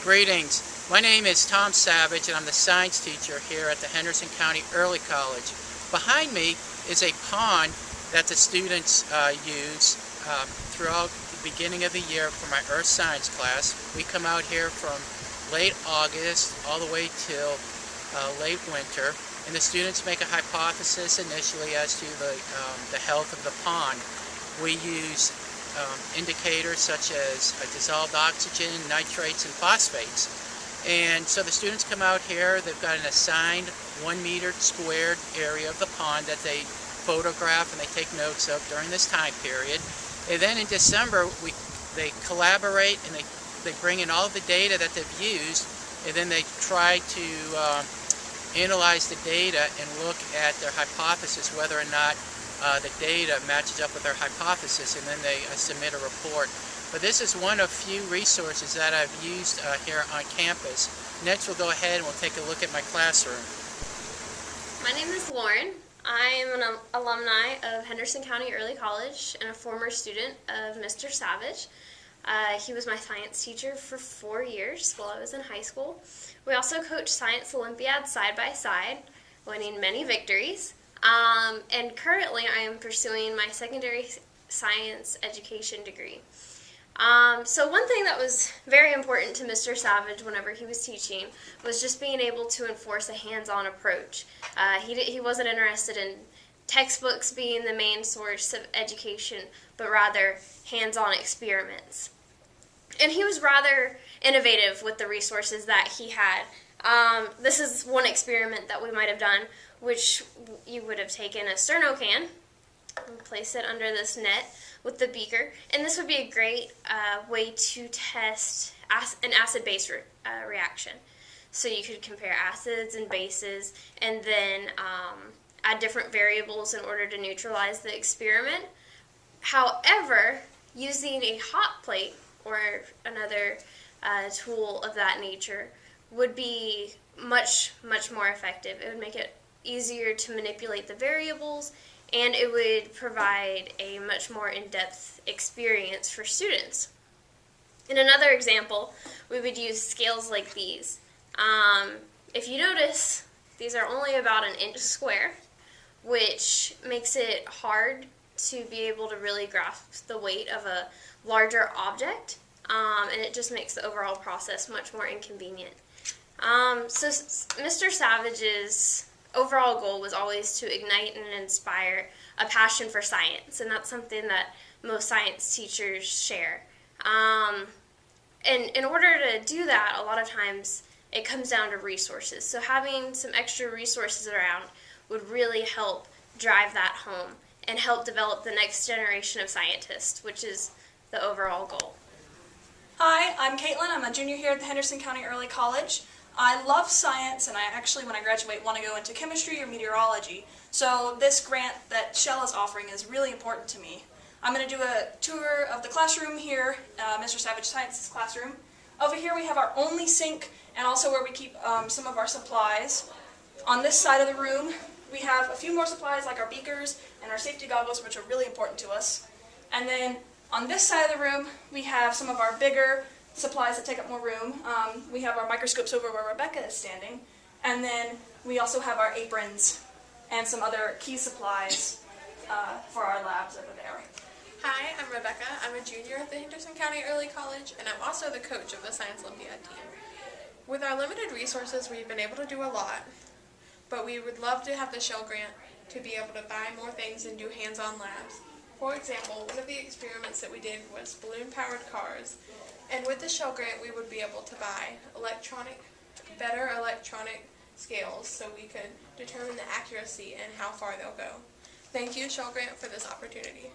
Greetings. My name is Tom Savage and I'm the science teacher here at the Henderson County Early College. Behind me is a pond that the students use throughout the beginning of the year for my earth science class. We come out here from late August all the way till late winter, and the students make a hypothesis initially as to the health of the pond. We use indicators such as dissolved oxygen, nitrates, and phosphates. And so the students come out here, they've got an assigned 1 meter squared area of the pond that they photograph and they take notes of during this time period. And then in December, they collaborate and they bring in all of the data that they've used, and then they try to analyze the data and look at their hypothesis, whether or not the data matches up with their hypothesis, and then they submit a report. But this is one of few resources that I've used here on campus. Next we'll go ahead and we'll take a look at my classroom. My name is Lauren. I am an alumni of Henderson County Early College and a former student of Mr. Savage. He was my science teacher for 4 years while I was in high school. We also coached Science Olympiad side by side, winning many victories. And currently I am pursuing my secondary science education degree. So one thing that was very important to Mr. Savage whenever he was teaching was just being able to enforce a hands-on approach. He wasn't interested in textbooks being the main source of education, but rather hands-on experiments. And he was rather innovative with the resources that he had. This is one experiment that we might have done, which you would have taken a sterno can and place it under this net with the beaker, and this would be a great way to test an acid-base reaction. So you could compare acids and bases and then add different variables in order to neutralize the experiment. However, using a hot plate or another tool of that nature would be much more effective. It would make it easier to manipulate the variables, and it would provide a much more in-depth experience for students. In another example, we would use scales like these. If you notice, these are only about 1 inch square, which makes it hard to be able to really grasp the weight of a larger object, and it just makes the overall process much more inconvenient. So Mr. Savage's overall goal was always to ignite and inspire a passion for science, and that's something that most science teachers share. And in order to do that, a lot of times it comes down to resources. So having some extra resources around would really help drive that home and help develop the next generation of scientists, which is the overall goal. Hi, I'm Caitlin. I'm a junior here at the Henderson County Early College. I love science, and I actually, when I graduate, want to go into chemistry or meteorology. So this grant that Shell is offering is really important to me. I'm going to do a tour of the classroom here, Mr. Savage Science's classroom. Over here we have our only sink and also where we keep some of our supplies. On this side of the room we have a few more supplies like our beakers and our safety goggles, which are really important to us. And then on this side of the room we have some of our bigger supplies that take up more room. We have our microscopes over where Rebecca is standing, and then we also have our aprons and some other key supplies for our labs over there. Hi, I'm Rebecca. I'm a junior at the Henderson County Early College, and I'm also the coach of the Science Olympiad team. With our limited resources, we've been able to do a lot, but we would love to have the Shell Grant to be able to buy more things and do hands-on labs. For example, one of the experiments that we did was balloon-powered cars. And with the Shell Grant, we would be able to buy better electronic scales so we could determine the accuracy and how far they'll go. Thank you, Shell Grant, for this opportunity.